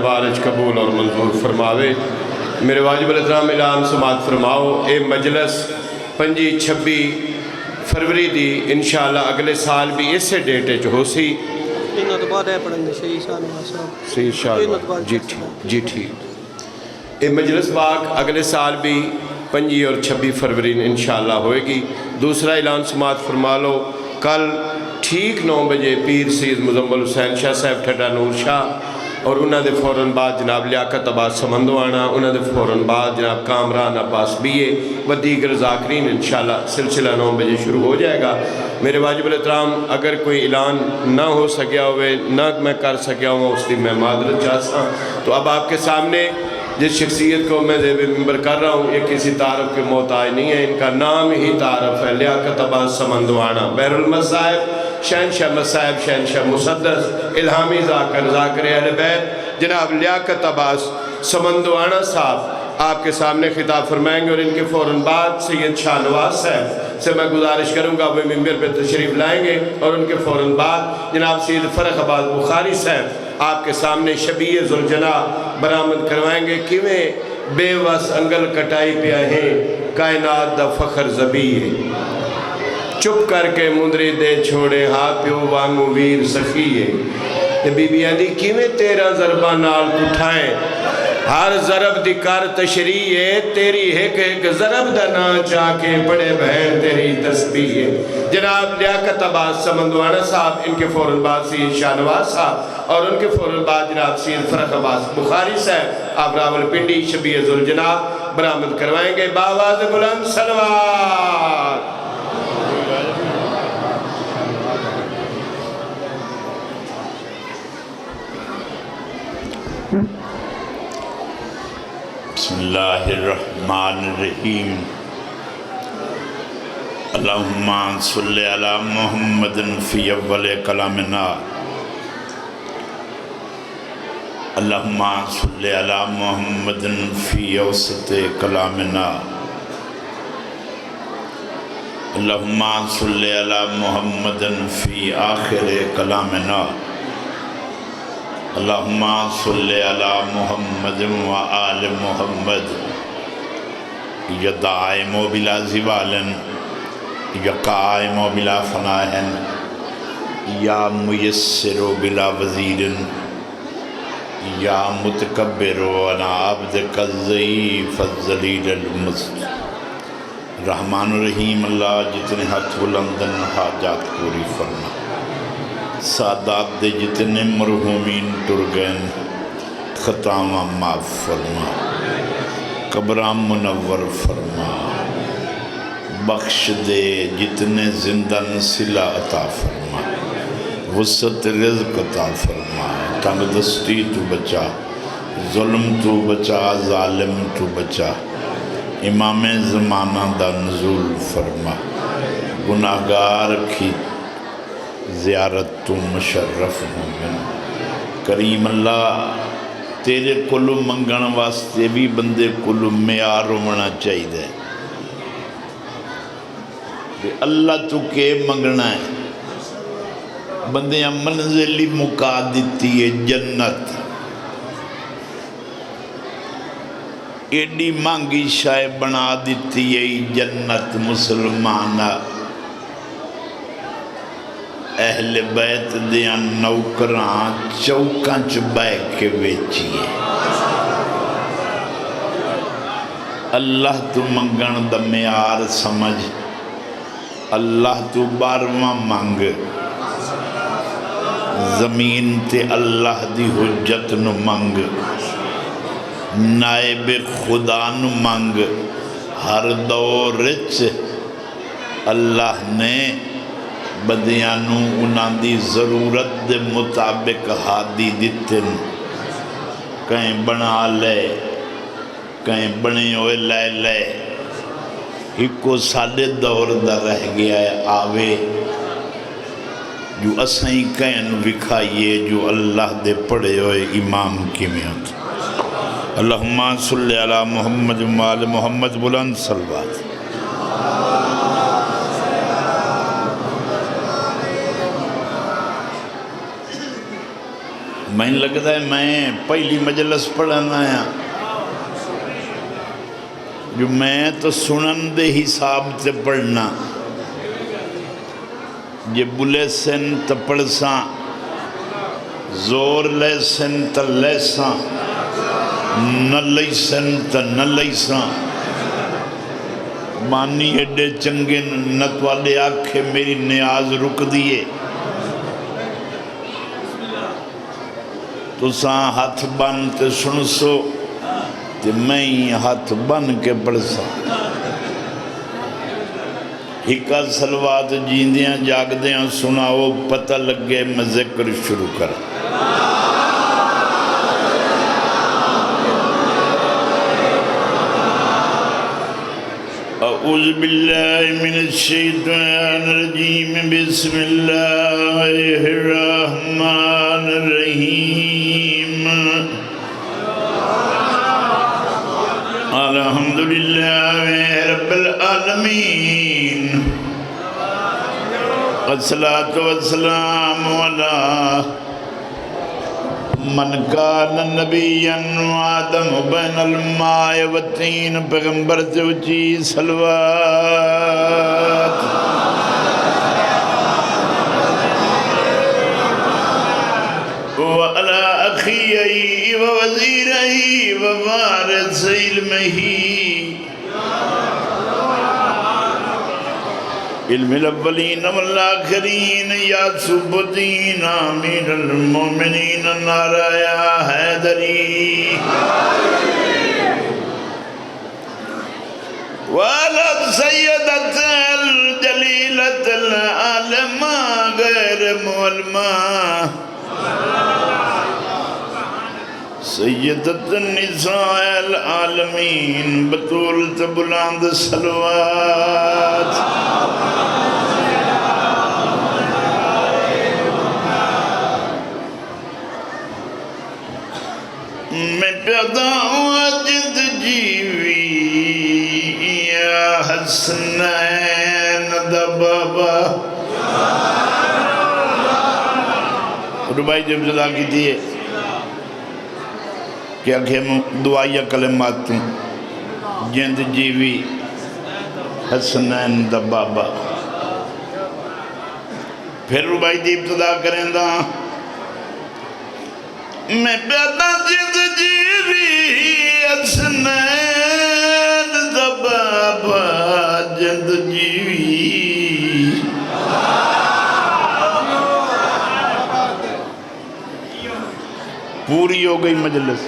دربار قبول اور منظور فرماوے۔ میرے واجب الاحترام اعلان سماعت فرماؤ، اے مجلس 25-26 فروری دی انشاءاللہ اگلے سال بھی اسے ڈیٹے ہو سی۔ جی ٹھیک۔ یہ مجلس پاک اگلے سال بھی 25 اور 26 فروری انشاءاللہ ہوئے گی۔ دوسرا اعلان سماعت فرما لو، کل ٹھیک 9 بجے پیر سید مزمل حسین شاہ صاحب ٹھڈا نور شاہ اور انہوں دے فوراً بعد جناب لیاقت عباس سمندوانا، انہوں دے فوراً بعد جناب کامران عباس بیے و دیگر ذاکرین انشاءاللہ سلسلہ 9 بجے شروع ہو جائے گا۔ میرے واجب الاحترام اگر کوئی اعلان نہ ہو سکیا ہوئے، نہ میں کر سکیا ہوں، اس لیے میں معذرت چاہتا ہوں۔ تو اب آپ کے سامنے جس شخصیت کو میں زیب منبر کر رہا ہوں، یہ کسی تعارف کے محتاج نہیں ہے، ان کا نام ہی تعارف ہے، لیاقت عباس سمندوانا، بحر المصائب، شہنشاہ مصائب، شہنشاہ مسدس، الہامی ذاکر، ذاکر اہل بیت، جناب لیاقت عباس سمندوانا صاحب آپ کے سامنے خطاب فرمائیں گے، اور ان کے فوراً بعد سید شاہ نواز صاحب سے میں گزارش کروں گا وہ ممبر پہ تشریف لائیں گے، اور ان کے فوراً بعد جناب سید فرخ عباس بخاری صاحب آپ کے سامنے شبیہ ذوالجناح برآمد کروائیں گے۔ کیویں بے وس انگل کٹائی پیا ہیں کائنات دا فخر زبی ہے، چپ کر کے مندری دے چھوڑے ہاں پیو وانگو ویر سخی ہے۔ بی بی آدھی کیویں 13 ضربہ نال اٹھائیں، ہر ضرب دی کر تشریح ہے، تیری ایک ضرب دا نا چاہ کے پڑے بہن تیری تسبیح ہے۔ جناب لیاقت عباس سمندوانا صاحب، ان کے فوراً بعد سید شاہ نواز صاحب، اور ان کے فوراً بعد جناب سید فرخ عباس بخاری صاحب آپ راول پنڈی شبیہ ذوالجناح برآمد کروائیں گے۔ باواز بلند صلوات۔ بسم اللہ الرحمن الرحیم، اللہم صلی علی محمد فی اول کلامنا، اللہم صلی علی محمد فی اوسط کلامنا، اللہم صلی علی محمد فی آخر کلامنا، اللہم صلی علی محمد و آل محمد، یا دائم و بلا زوالن، یا قائم و بلا فنائن، یا میسر و بلا وزیرن، یا متکبر و انا عبدک الضعیف الذلیل المسد۔ رحمان الرحیم اللہ جتنے ہاتھ بلندن حاجات پوری فرما، سادات دے جتنے مرحومین ٹر گئن خطاواں معاف فرما، قبرام منور فرما، بخش دے جتنے زندہ نسلہ عطا فرما، وسعت رزق عطا فرما، تنگ دستی تو بچا، ظلم تو بچا، ظالم تو بچا، امام زمانہ دا نزول فرما، گناہگار کی زیارت تو مشرف مومن کریم اللہ، تیرے کلو منگن واسطے بھی بندے کلو معیار ہونا چاہیے۔ اللہ تو کے منگنا ہے، بندے منزلی مکا دیتی ہے جنت، ایڈی مانگی شائع بنا دیتی ہے جنت مسلمانہ، اہل بیت دیاں نوکران چوکاں چبائے کے ویچیے۔ اللہ تو منگن دا معیار سمجھ، اللہ تو 12واں مانگ، زمین تے اللہ دی حجت نو مانگ، نائب خدا نو مانگ، ہر دور رچ اللہ نے بدیانو انہاں دی ضرورت دے مطابق ہادی دیتن، کہیں بنا لے کہیں بنے ہوئے لے لے، ایکو ساڑھے دور دا رہ گیا ہے آوے، جو اسائیں کہیں وکھائیے جو اللہ دے پڑے ہوئے امام کی میت۔ اللہم صلی علی محمد و آل محمد، بلند صلوات۔ میں لگتا ہے میں پہلی مجلس پڑھنا ہے جو میں تو سنن دے حساب سے پڑھنا یہ بلے سن تو پڑھ ساں زور لے سن تو لے ساں نہ لئی سن تو نہ لئی ساں مانی ایڈے چنگے نت والے آکھے میری نیاز رک دیئے تو ساں ہاتھ بن تے سن سو تے میں ہی ہاتھ بن کے پڑھ سا ہکا سلوات جیندیاں جاگدیاں سناؤ پتہ لگے میں ذکر شروع کر اعوذ باللہ من الشیطان الرجیم بسم اللہ الرحمن الرحیم الحمدللہ رب العالمین والصلاة والسلام علی من کان نبیاً وآدم بین الماء والتین پیغمبر سے اچھی صلوات وعلى أخيه ووزيره ووارث علمه علم الأولين والآخرين يا صب الدين أمير المؤمنين نارا يا حيدري وعلى السيدة الجليلة العالمة غير مولمة سیدت النساء العالمین بطول تبلاند صلوات میں پیدا ہوا جد جیوی یا حسنین دا بابا ربائی جب صدا کی تھی کیا کہ دعائیہ کلمات توں جند جیوی حسنین دا بابا پھر ربائی دی ابتدا کریں دا میں پیدا جند جیوی حسنین دا بابا جند جیوی پوری ہو گئی مجلس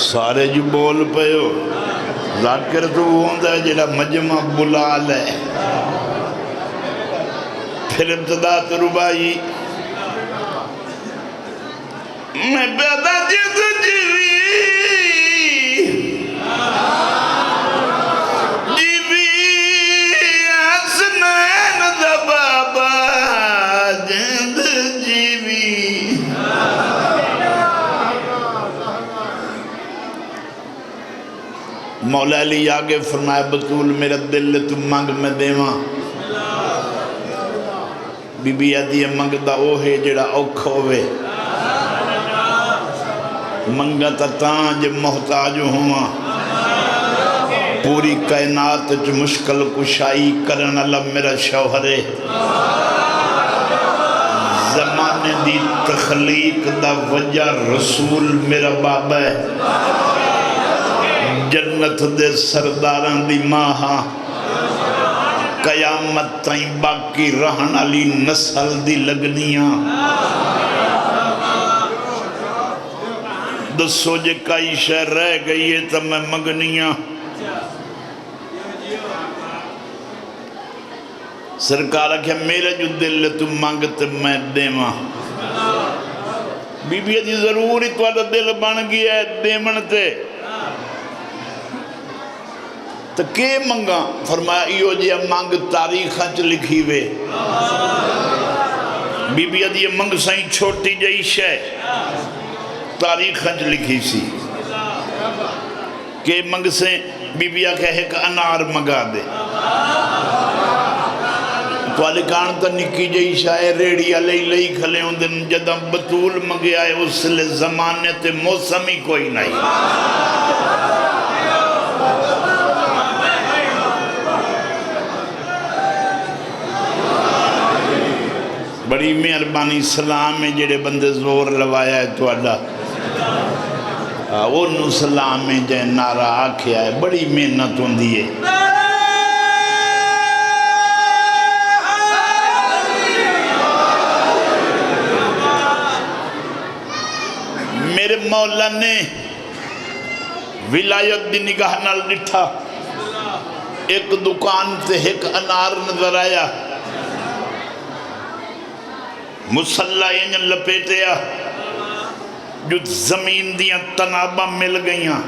سارے جو بول پہ ہو ذاکر تو ہوندہ ہے جڑا مجمع بلال ہے پھر ابتدا تو ربائی میں پیدا جد جیوی حسنین دا بابا جند جیوی مولا علی آگے فرمائے بطول میرا دل تو منگ میں دیواں بی بی آدھی منگ دا اوہے جڑا اوکھ ہوئے منگا تا تاں جب محتاج ہوا پوری کائنات جو مشکل کشائی کرن اللہ میرا شوہرے زمانے دی تخلیق دا وجہ رسول میرا بابا ہے جنت دے سرداران دی ماہاں قیامت تائیں باقی رہن علی نسل دی لگنیاں دسو جے کئی شہر رہ گئی ہے تو میں مگنیاں سرکارہ کیا میرا جو دل ہے تو مانگتے میں دیواں بی بی دی ضروری تو آدھا دل بن گیا ہے دیمن تے تو کے منگا فرمایا ایو جی منگ تاریخ چ لکھی وے بی بی دی منگ سائیں چھوٹی جئی شے تاریخ چ لکھی سی کہ منگ سے بی بی آکھے ایک انار منگا دے والے کان تا نکی جئی شاہ ریڑی علی لئی کھلے ہوں دن جدہ بطول منگیا ہے اس لئے زمانے تے موسم ہی کوئی نہیں بڑی مہربانی سلام ہے جڑے بندے زور لوایا ہے تو اللہ انہوں سلام ہے جائے نعرہ آکھیا ہے بڑی محنت ہوں دیئے میرے مولا نے ولایت دی نگاہ نال ڈٹھا ایک دکان تے ایک انار نظر آیا مسلح انجن لپیٹیا جو زمین دیاں تنابہ مل گئیاں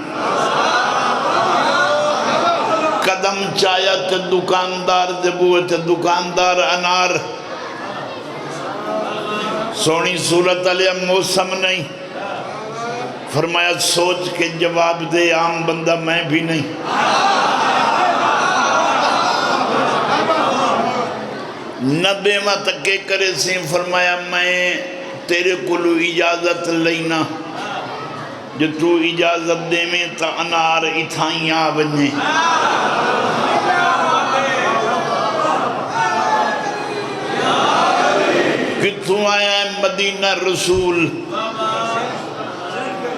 قدم چایا تے دکاندار دبوئے تے دکاندار انار سونی صورت علیہ موسم نہیں فرمایا سوچ کے جواب دے عام بندہ میں بھی نہیں نبے ماں تکے کرے سی فرمایا میں تیرے کلو اجازت لینا جو تو اجازت دے میں تا انار اتھائیاں بنے کتوں آیا ہے مدینہ رسول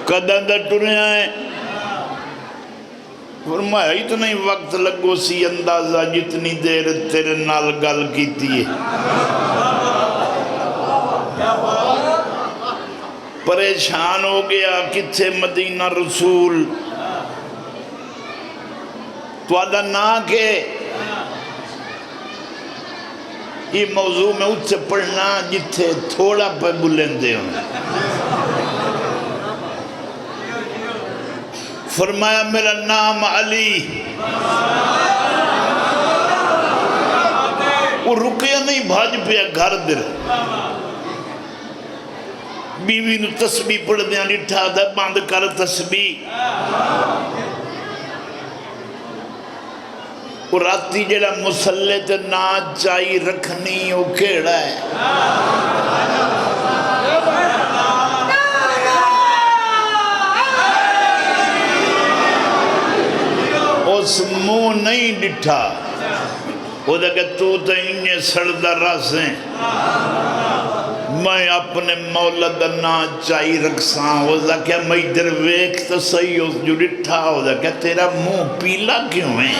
قدر ٹرے آئے فرمایا اتنا ہی وقت لگو سی اندازہ جتنی دیر تیرے نال گل کیتی ہے پریشان ہو گیا کتھے مدینہ رسول تو آدھا نہ کہ یہ موضوع میں اس سے پڑھنا جتھے تھوڑا پہ بلندے ہوں فرمایا میرا نام علی وہ رکیا نہیں بھاج پیا گھر در بیوی نو تسبیح پڑھ دیا لٹھا دا باندھ کر تسبیح وہ راتی جڑا مسلح تے ناچ چائی رکھنی وہ کیڑا ہے اس منہ نہیں ڈٹھا وہ دا کہ تو تا انہیں سردہ راسیں میں اپنے مولد نا چاہی رکھساں وہ دا کہ میں در ویک تا صحیح اس جو ڈٹھا وہ دا کہ تیرا منہ پیلا کیوں ہے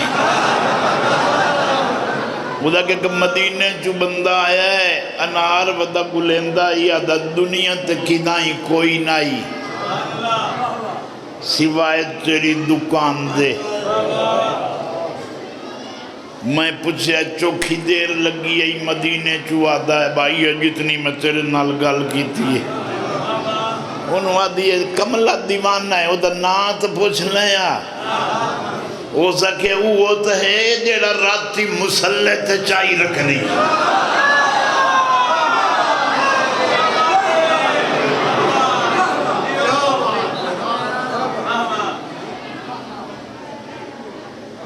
وہ دا کہ مدینے جو بندہ آیا ہے انار ودا گلیندہ یا دا دنیا تکیدائیں کوئی نائی سوائے تیری دکان دے میں پوچھا چوکھی دیر لگی ہے مدینے چو آدھا ہے بھائی جتنی میں تیرے نال گل کی تھی انہوں آدھی ہے کملہ دیوانہ ہے وہ دا نات پوچھ لیا ہو سکے وہ تو ہے جیڑا راتی مسلح تے چاہی رکھنی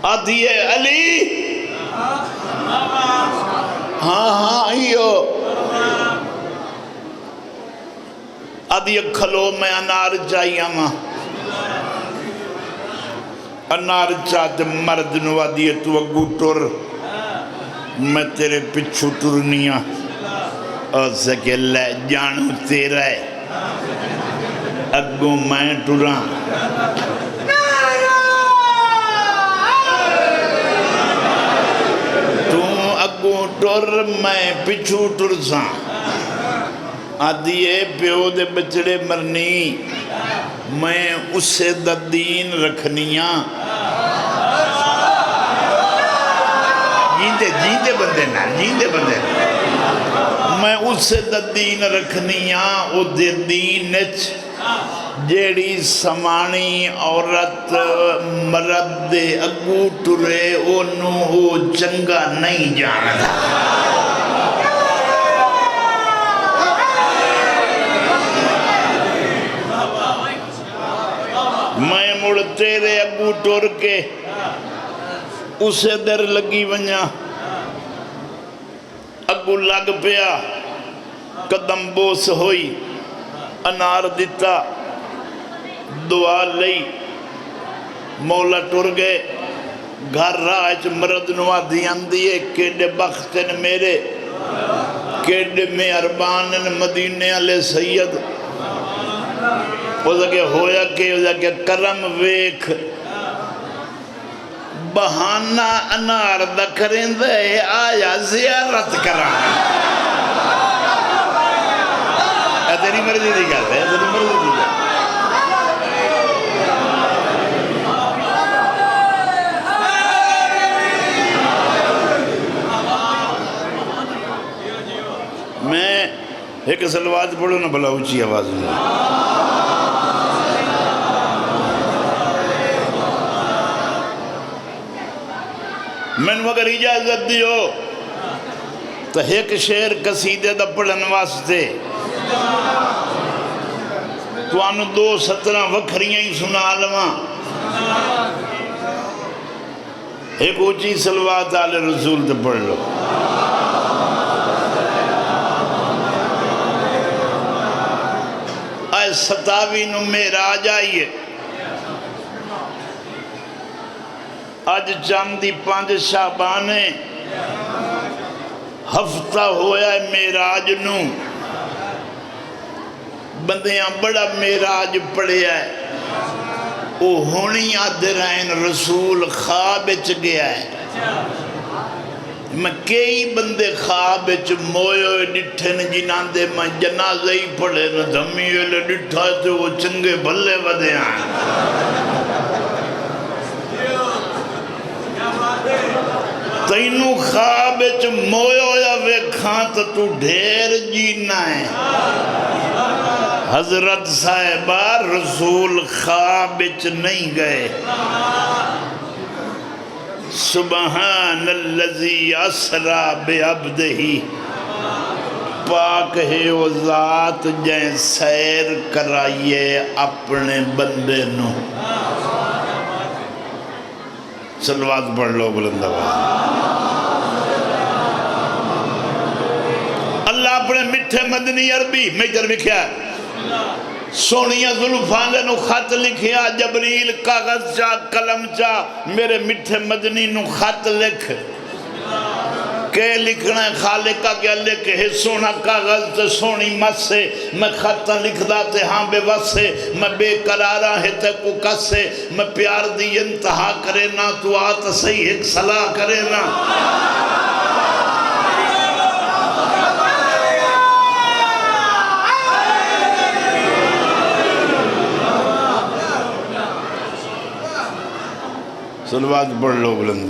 آدھی ہے علی ہاں آئیو آدھی ہے کھلو میں انار چاہیے ماں انار چاہتے مرد نو آدھی ہے تو اگو ٹر میں تیرے پچھو ٹرنیاں اور سکے لے جانو تیرا ہے اگو میں ٹران ٹر میں پچھو ٹرساں آدھیے پیو دے بچڑے مرنی میں اسے دا دین رکھنیاں جیندے بندے نا جیندے بندے میں اسے دا دین رکھنیاں او دے دین نچ جیڑی سمانی عورت مرد دے اگو ٹرے انہوں وہ چنگا نہیں جانتا میں مڑ تیرے اگو ٹر کے اسے در لگی ونیا اگو لگ پیا قدم بوس ہوئی انار دیتا دعا لئی مولا ٹر گئے گھر راج مرد نوا دیان دیئے کیڑے بختن میرے کیڑے میں اربانن مدینے علیہ سید وہ کہ ہویا کہ کرم ویکھ بہانہ انار دا کریں دے آیا زیارت کران اے تیری مرضی دی گل ہے تیری مرضی دی گل میں ایک سلوات پڑھو نا بھلا اونچی آواز میں من مگر اجازت دیو تو ایک شعر قصیدے دا پڑھن واسطے تو آنو 2 سطرہ وکھریاں ہی سنا لواں ایک اونچی صلوات آل رسول تے پڑھ لو آئے 27 نو معراج آئیے آج چاندی 5 شعبان ہفتہ ہویا ہے معراج نو بندیاں بڑا معراج پڑے ہے او ہونی آدھرائن رسول خواب اچ گیا ہے میں کئی بندے خواب اچ مویو ڈٹھن جنان دے میں جنازہ ہی پڑے نہ دھمیو لے ڈٹھا تھے وہ چنگے بھلے ودے آئیں تینو خواب اچ مویو یا ویکھاں تو ڈھیر جینا ہے حضرت صاحبہ رسول خواب اچ نہیں گئے سبحان اللذی اسرا بعبدہی پاک ہے وہ ذات جائیں سیر کرائیے اپنے بندے نو صلوات پڑھ لو بلند آواز اللہ اپنے مٹھے مدنی عربی میجر لکھیا سونیاں ظلفانے نو خط لکھیا جبریل کاغذ چا قلم چا میرے مٹھے مدنی نو خط لکھ کہ لکھنا ہے خالقہ کیا لکھ ہے سونا کاغذ تے سونی مت سے میں خطہ لکھ داتے ہاں بے وس سے میں بے قرارہ ہے تے کو کس سے میں پیار دی انتہا کرے نا تو آتا صحیح ایک صلاح کرے نا صلوات پڑھ لو بلند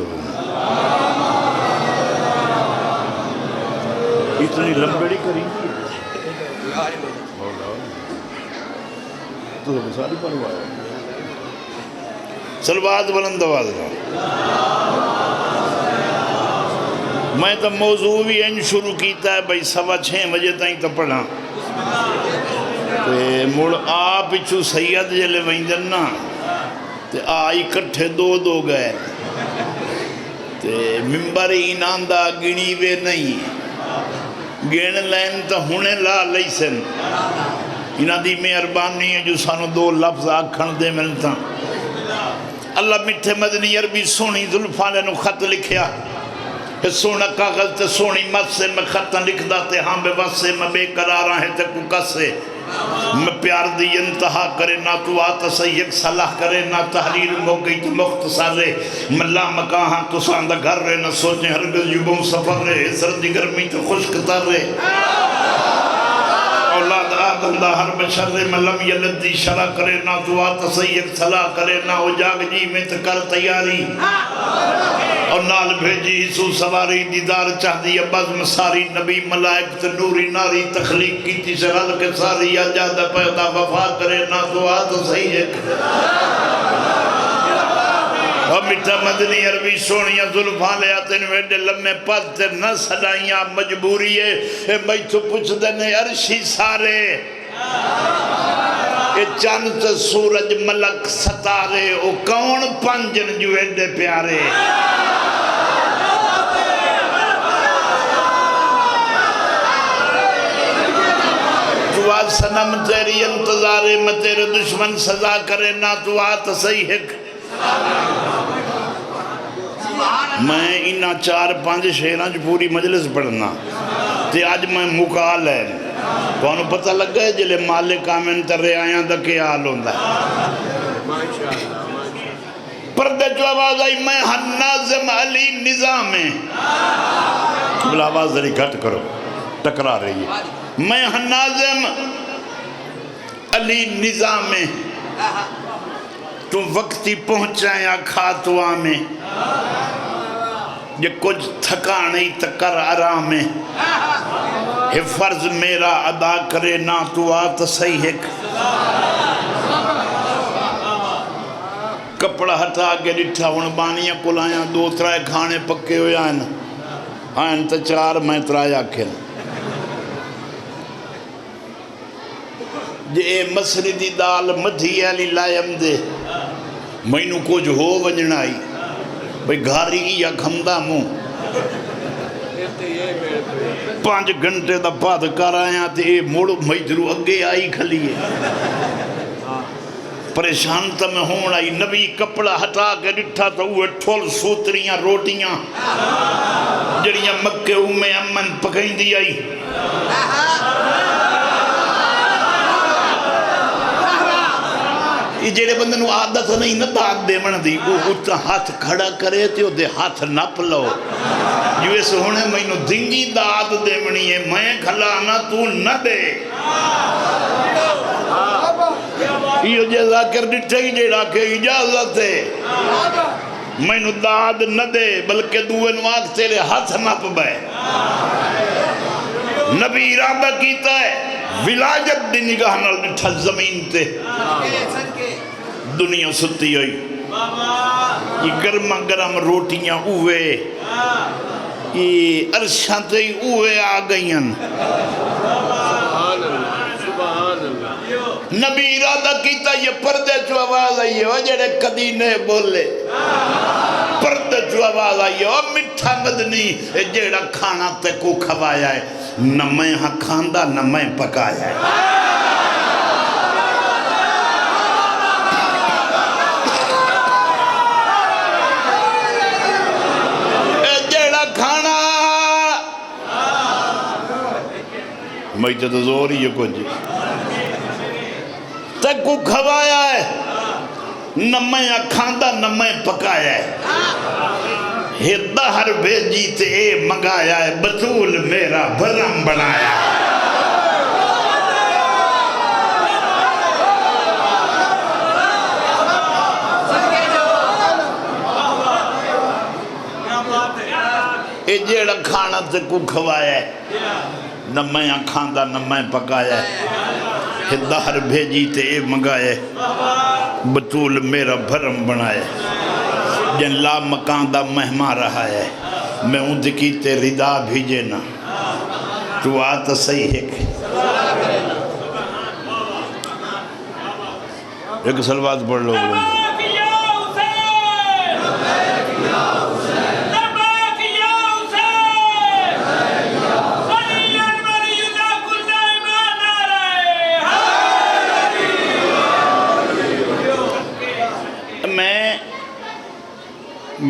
اتنی لمبڑی کری تو ساری پڑھوایا صلوات بلند آواز میں تو موضوع بھی ان شروع کیتا ہے بھئی 6:15 بجے تائیں تو پڑھا مڑ آپ پچھو سید جلے ویندن نا تے آئی کٹھے 2 گئے تے ممبر ایناندہ گنی وے نہیں گین لین تا ہونے لا لیسن انہ دی مہربانی ہے جو سانو 2 لفظ آکھن دے ملتا اللہ مٹھے مدنی عربی سونی ظلفانے نو خط لکھیا کہ سونا کاغذ تے سونی مت سے میں خطاں لکھ داتے ہاں بے وس سے میں بے قرارہ ہے تے کو کس سے میں پیار دی انتہا کرے نا تو آتا سید صلاح کرے نا تحریر ہو گئی تو مختصر رہے ملا مکاہاں تو ساندہ گھر رہے نہ سوچیں ہرگز یوبوں سفر رہے سردی گرمی تو خشک تر رہے اولاد آدم دا ہر بشر رہے ملم یلد دی شرع کرے نا تو آتا سید صلاح کرے نا ہو جاگ جی میں تکر تیاری اور نال بھیجی حسو سواری دیدار چاہ دی بزم ساری نبی ملائک نوری ناری تخلیق کی تی شغل کے ساری آجادہ پیدا وفا کرے نا تو آتا صحیح ہے اور مٹھا مدنی عربی سونیاں ظلفان لے آتے ہیں ویڈے لمحے پاتے نہ سڑائیاں مجبوری ہے بھئی تو پوچھ دینے عرشی سارے اے چاند سورج ملک ستارے او کون پنجن جو ایڈے پیارے تو آ سنم تیری انتظارے میں تیرے دشمن سزا کرے نہ تو آ تو صحیح ہے میں انہا 4-5 شہران جو پوری مجلس پڑھنا تے آج میں مکال ہے تو انہوں پتہ لگ گئے جلے مالک آمین تر رہے آیاں دا کے حال ہوندہ پردے جو آواز آئی میں ناظم علی نظام میں بلا آواز ذری گھٹ کرو ٹکرا رہی ہے میں ناظم علی نظام میں تم وقتی پہنچائیں کھاتوا میں یہ کچھ تھکا نہیں تکر آرام میں یہ فرض میرا ادا کرے نہ تو آت صحیح ہے کپڑا ہٹا کے ڈٹھا ہون بانیاں کلائیاں 2-3 کھانے پکے ہوئے آئین تا 4 میں ترایا کھل جے مسری دی دال مدھی علی لائم دے مینو کچھ ہو ونجنائی بھئی گھاری یا کھمدہ موں 5 گھنٹے دا پاد کر آیا تے موڑو مجدرو اگے آئی کھلیے پریشان تا میں ہون آئی نبی کپڑا ہٹا کے ڈٹھا تا ہوئے ٹھول سوتریاں روٹیاں جڑیاں مکے میں امن پکائیں دی آئی یہ جڑے بندے نو عادت نہیں نہ داد دے من دی وہ اتنا ہاتھ کھڑا کرے تے وہ دے ہاتھ نپ لو جو اس ہونے میں نو دنگی داد دے منی ہے میں کھلانا تو نہ دے یہ جے ذاکر ڈٹھے ہی جڑا کہ اجازت ہے میں نو داد نہ دے بلکہ دوے نواق تیرے ہاتھ نپ بے نبی ارادہ کیتا ہے ولایت دی نگاہ نال ڈٹھا زمین تے دنیا ستی ہوئی یہ گرم گرم روٹیاں اوے یہ عرشاں تے اوے آ گئیں نبی ارادہ کیتا یہ پردے جو آواز آئی ہے وہ جڑے کدی نے بولے پردے جو آواز آئی ہے وہ مٹھا مدنی جڑا کھانا تے کو کھوایا ہے نہ میں ہاں کھاندہ نہ میں پکایا ہے میں تو زور ہی کچھ تک کو کھوایا ہے نہ میں کھاندہ نہ میں پکایا ہے یہ دہر بھیجی تے اے منگایا ہے بطول میرا بھرم بنایا ہے اے جیڑا کھانا تے کو کھوایا ہے نہ میں کھاندہ نہ میں پکایا ہے دہر بھیجی تے اے منگایا ہے بطول میرا بھرم بنایا ہے جن لا مکان دا مہمان رہا ہے میں ان دکی تے ردا بھیجے نا تو آتا صحیح ہے ایک سلوات پڑھ لو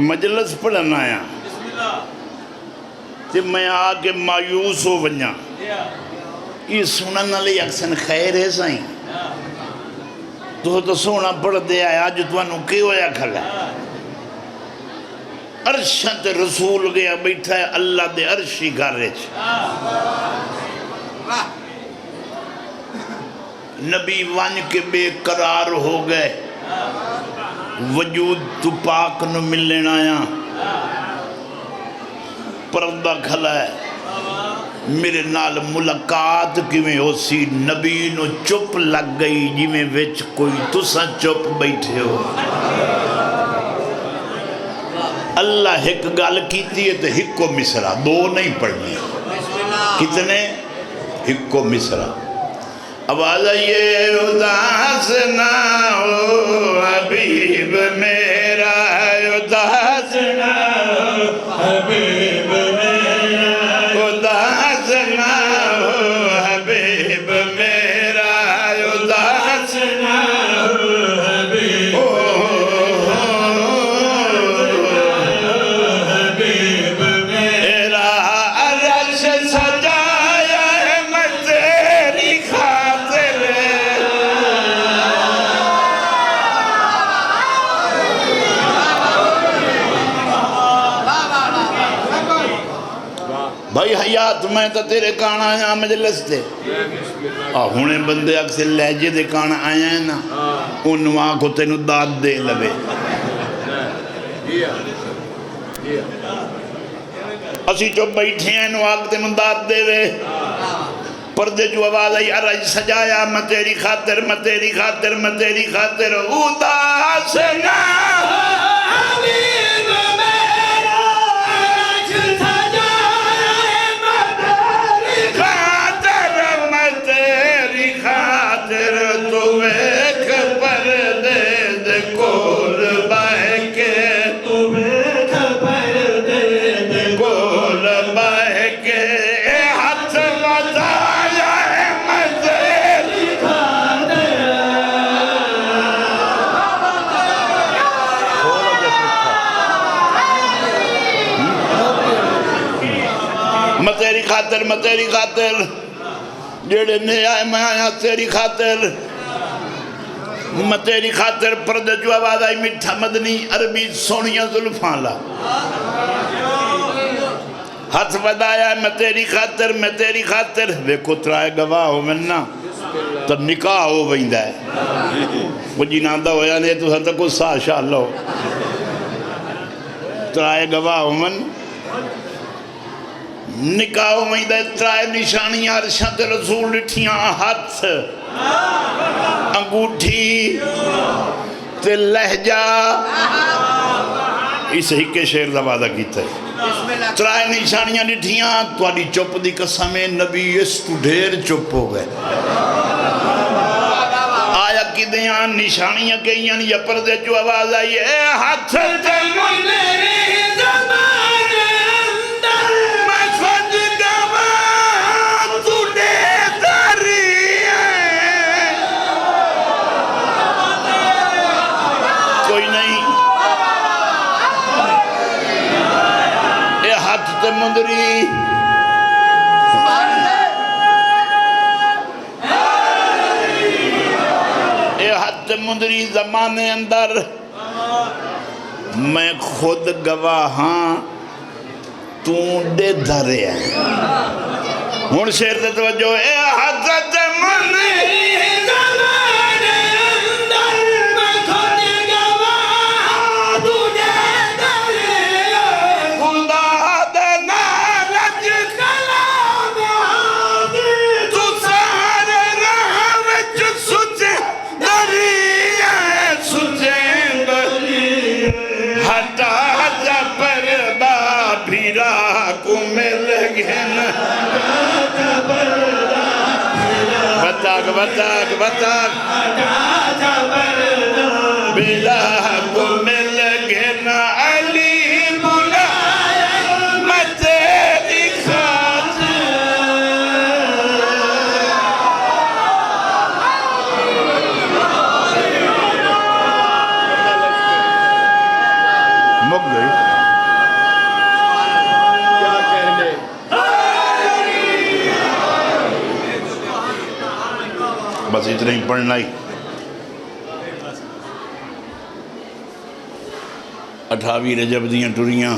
مجلس پڑھنا آیا تے میں آگے مایوس ہو ونیا یہ سنن علی اکسن خیر ہے سائیں تو سونا پڑھ دے آیا جو توانو کی ہویا کھلا عرشت رسول گیا بیٹھا ہے اللہ دے عرشی گھارج نبی وان کے بے قرار ہو گئے وجود تو پاک نو ملن آیا پردہ کھلا ہے میرے نال ملاقات کیویں ہو سی نبی نو چپ لگ گئی جی میں وچ کوئی تسا چپ بیٹھے ہو اللہ ایک گال کیتی ہے تو ایک کو مصرع 2 نہیں پڑھنی کتنے ایک کو مصرع آواز یہ اداس نہ ہو حبیب میرا اداس نہ ہو حبیب میرا اداس نہ ہو حبیب میرا بھائی حیات میں تو تیرے کان آیا مجلس دے ہونے بندے اکثر لہجے دے کان آیا ہے نا انواں کو تینو داد دے لگے اسی جو بیٹھے ہیں انواں کو تینو داد دے وے پردے جو آواز آئی عرج سجایا میں تیری خاطر میں تیری خاطر میں تیری خاطر اداس نہ میں تیری خاطر جیڑے نے آئے میں آیا تیری خاطر میں تیری خاطر پردے جو آواز آئی مٹھا مدنی عربی سونیاں زلفان لا ہاتھ بدایا میں تیری خاطر ویکو ترائے گواہ ہو مننا تو نکاح ہو بہندہ ہے وہ جناندہ ہو یا نہیں تو ہاں تک سا شاءاللہ ترائے گواہ ہو من نکاح میں دے ترائے نشانیاں عرشت رسول لٹھیاں ہاتھ انگوٹھی تے لہجہ اس ہی کے شعر دا وعدہ کیتا ہے ترائے نشانیاں لٹھیاں تواری چپ دی قسمیں نبی اس تو ڈھیر چپ ہو گئے آیا کی دیاں نشانیاں کہیاں یا پردے جو آواز آئی اے ہاتھ تے منیری مندری اے حد مندری زمانے اندر میں خود گواہ ہاں تو دے دھرے ہیں ہون شیر دے توجہ اے حد مندری بتاک بلا کو مل گنا علی بلا میں تیری خاطر مک گئی کیا کہنے بس اتنا ہی پڑھنا ہی 28 رجب دیاں ٹریاں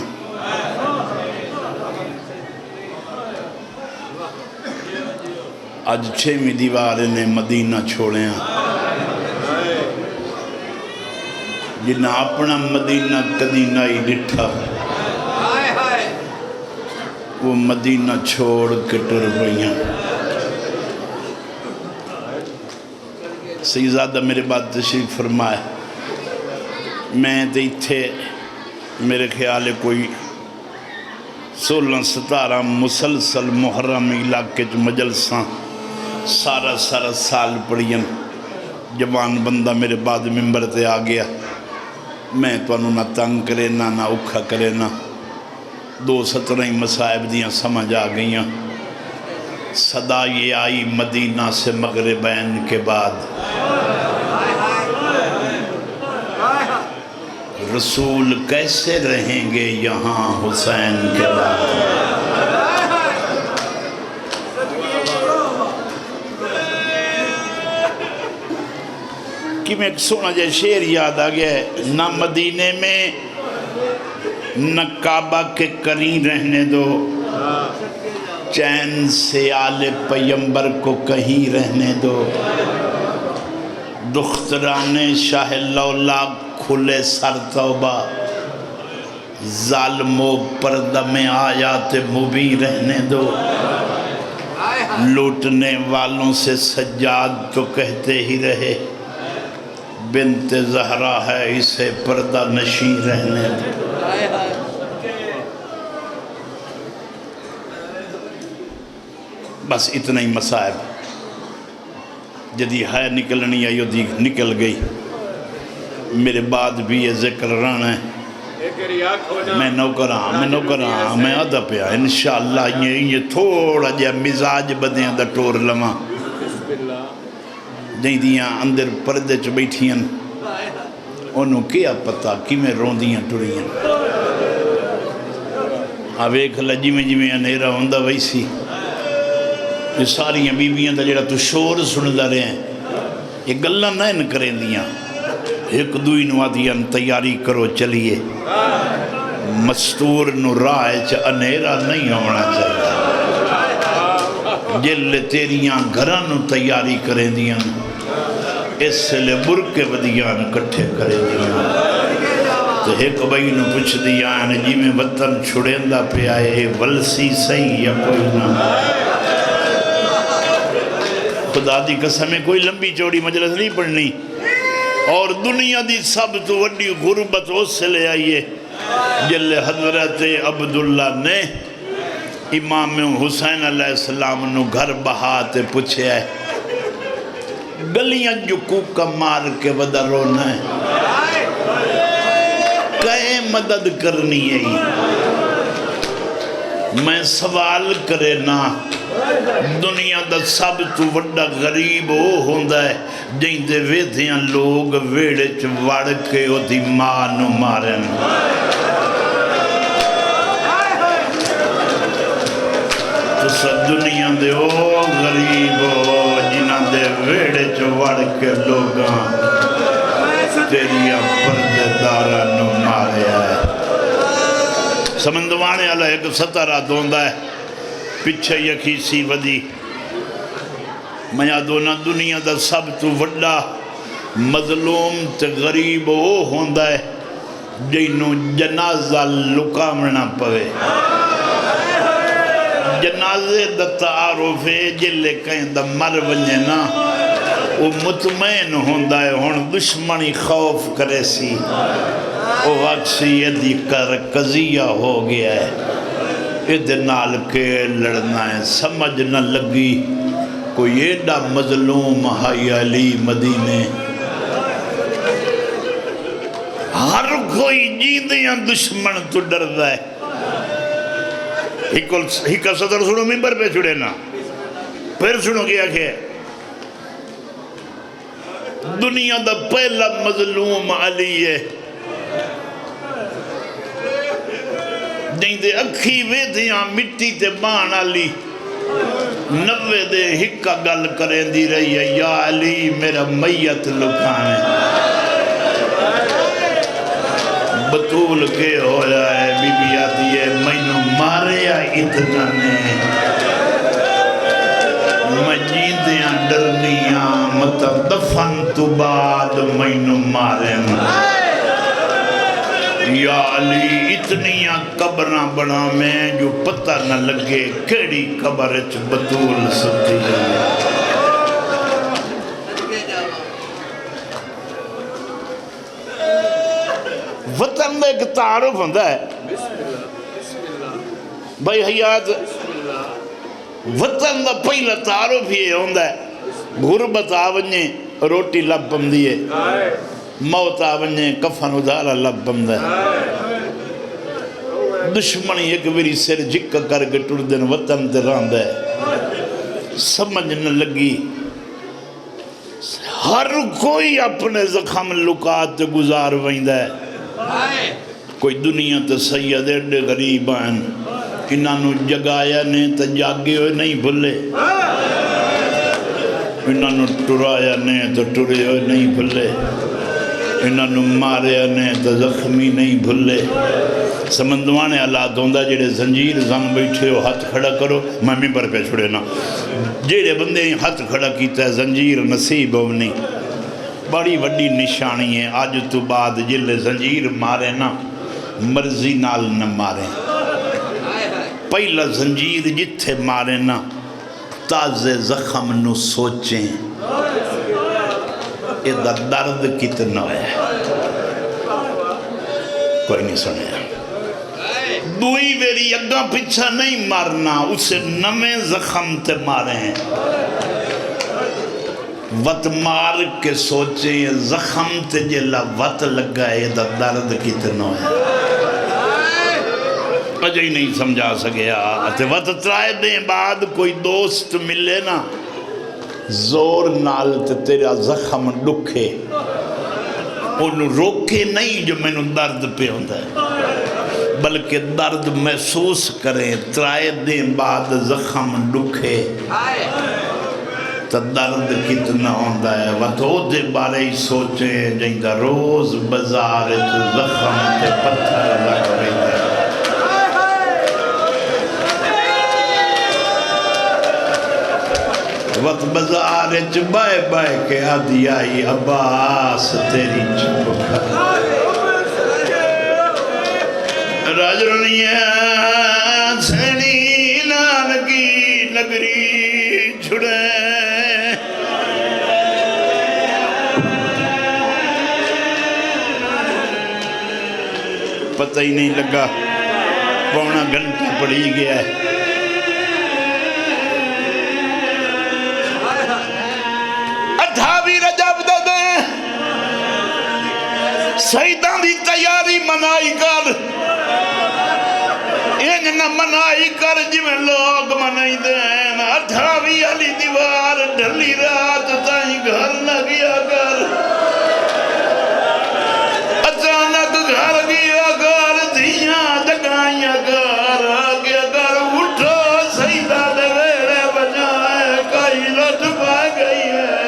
اج 6ویں دیوار نے مدینہ چھوڑیاں جنہ اپنا مدینہ کدی نائی ڈٹھا وہ مدینہ چھوڑ کے ٹر پئیاں سیدزادہ میرے بعد تشریف فرمائے میں تھے میرے خیال ہے کوئی 16-17 مسلسل محرم علاقے چ مجلساں سارا سال پڑھین جوان بندہ میرے بعد ممبر تے آ گیا میں تو انہوں نہ تنگ کرے نہ اوکھا کرے نہ 2-17 مسائب دیاں سمجھ آ گئیاں صدا یہ آئی مدینہ سے مغربین کے بعد رسول کیسے رہیں گے یہاں حسین کے بعد کہ میں ایک سونا جائے شعر یاد آ گیا ہے نہ مدینے میں نہ کعبہ کے قریب رہنے دو چین سے آل پیمبر کو کہیں رہنے دو، دختران شاہ لولا کھلے سر توبہ، ظالموں پردہ میں آیات مبین رہنے دو، لوٹنے والوں سے سجاد تو کہتے ہی رہے بنت زہرا ہے اسے پردہ نشیں رہنے دو۔ بس اتنا ہی مسائب جدی ہے نکلنی ہے یہ نکل گئی، میرے بعد بھی یہ ذکر رہنا ہے۔ میں نوکراں میں ادھا پیا انشاءاللہ یہ تھوڑا جا مزاج بدیاں دا ٹور لما جائیں دیاں اندر پردے چ بیٹھیاں انہوں کیا پتا کی میں روندیاں ٹوریاں آویک لجی میں جی میں انہیرہ ہوندہ ویسی یہ ساریاں بیویاں دا جڑا تو شور سندہ رہے ہیں یہ گلہ نہ کریں دیاں ایک دوئی نوادیاں تیاری کرو چلیے مستور نو رائے چا انہیرہ نہیں ہونا چاہیے جل تیریاں گھرانو تیاری کریں دیاں اس سے لے برکے ودیاں کٹھے کریں دیاں تو ایک بھائی نو پوچھ دیا جی میں وطن چھڑیندہ پہ آئے ولسی صحیح یا کوئی نہ خدا دی قسمیں کوئی لمبی چوڑی مجلس نہیں پڑھنی اور دنیا دی سب تو وڈی غربت اس سے لے آئیے جل حضرت عبداللہ نے امام حسین علیہ السلام نو گھر بہاتے پوچھے ہے گلیاں جو کوکا مار کے ودا رونا ہے کہیں مدد کرنی ہے میں سوال کرے نا دنیا دا سب تو وڈا غریب وہ ہوندہ ہے جہیں دے ویدیاں لوگ ویڑے چ وڑ کے او دی ماں نو مارن تو سب دنیا دے او غریب ہو جنہ دے ویڑے چ وڑ کے لوگاں تیریا پردے دارہ نو ماریا ہے سمندوانے اللہ ایک سترہ دوندہ ہے پچھے یکی سی ودی میں دونا دنیا دا سب تو وڈا مظلوم تے غریب وہ ہوندہ ہے جنہوں جنازہ لکامنا پوے جنازے دا تعارف ہے جلے کہیں دا مر ونجے نا وہ مطمئن ہوندہ ہے ہون دشمنی خوف کرے سی وہ واقعی دی کر قضیہ ہو گیا ہے ادنال کے لڑنا ہے سمجھ نہ لگی کوئی ایڈا مظلوم ہائی علی مدینے ہر کوئی جیندیاں دشمن تو ڈردہ ہے ہی کا صدر سنو ممبر پہ چھڑے نا پھر سنو کیا کہ دنیا دا پہلا مظلوم علی ہے جہیں دے اکھی ویدیاں مٹی تے بان علی 90 دے ہکا گل کریں دی رہی ہے یا علی میرا میت لکھانے بطول کے ہو جائے بی بی آتی ہے مینو ماریا اتنا نے میں جیندیاں ڈرنیاں مطلب دفن تو بعد مینو مارے یا علی اتنیاں قبراں بنا میں جو پتہ نہ لگے کیڑی قبر اچ بطول ستی ہے وطن میں ایک تعارف ہوندہ ہے بھائی حیات وطن دا پہلا تعارف یہ ہوندہ ہے غربت آونجے روٹی لب پمدیے موت آونجے کفن ادھارا لب پمدہ ہے دشمنی ایک ویری سر جکا کر کے ٹردن وطن تے راندہ ہے سمجھ نہ لگی ہر کوئی اپنے زخم لکات گزار ویندہ ہے کوئی دنیا تے سید ایڈے غریب آئین انہوں جگایا نے تو جاگے ہوئے نہیں بھلے انہوں ٹرایا نے تو ٹرے ہوئے نہیں بھلے انہوں مارے نے تو زخمی نہیں بھلے سمندوانے حالات ہوندہ جڑے زنجیر زن بیٹھے ہو ہاتھ کھڑا کرو میں ممبر پہ چھڑے نا جڑے بندے ہاتھ کھڑا کیتا ہے زنجیر نصیب ہو نہیں بڑی وڈی نشانی ہے آج تو بعد جلے زنجیر مارے نا مرضی نال نہ مارے پہلا زنجیر جتھے مارے نا تازے زخم نو سوچیں ادھا درد کتنا ہے کوئی نہیں سنے دوئی ویری اگا پچھا نہیں مارنا اسے نمیں زخم تے مارے ہیں وط مار کے سوچیں زخم تے جلا وط لگا ہے ادھا درد کتنا ہے اجھے ہی نہیں سمجھا سکیا تے وط ترائے دیں بعد کوئی دوست ملے نا زور نال تے تیرا زخم ڈکھے انہوں روکے نہیں جو میں نے درد پہ ہوتا ہے بلکہ درد محسوس کریں ترائے دیں بعد زخم ڈکھے تو درد کتنا ہوتا ہے وطو دے بارے ہی سوچیں جہاں روز بازار زخم تے پتھر لگ رہی ہے وقت بازار بائے بائے کے آدھی آئی عباس تیری چپکا راجرنیاں سینی نانکی نگری چھڑے پتہ ہی نہیں لگا پونا گھنٹہ پڑی گیا ہے سیدان دی تیاری منائی کر ان نہ منائی کر جو میں لوگ منائی دین 18ویں علی دیوار ڈھلی رات تائیں گھر نہ گیا کر اچانک گھر گیا کر دھیاں جگائیاں کر آگیا کر اٹھو سیدان دے ویڑے بجائے کئی لٹ پا گئی ہے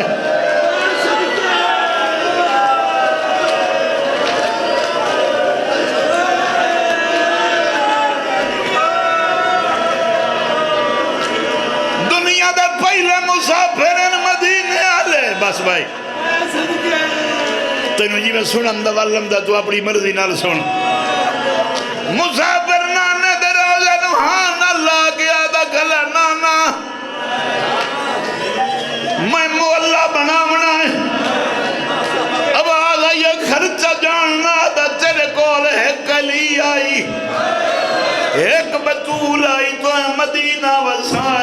مسافرین مدینے آلے بس بھائی تینوں جی میں سنن دا والم دا تو اپنی مرضی نال سن مسافر نانے دے روزے نوحان اللہ کیا دا گھلا نانا میں مولا بنا ہے اب آگا یہ خرچہ جاننا دا تیرے کول ہے کلی آئی ایک بطول آئی تو مدینہ وسائے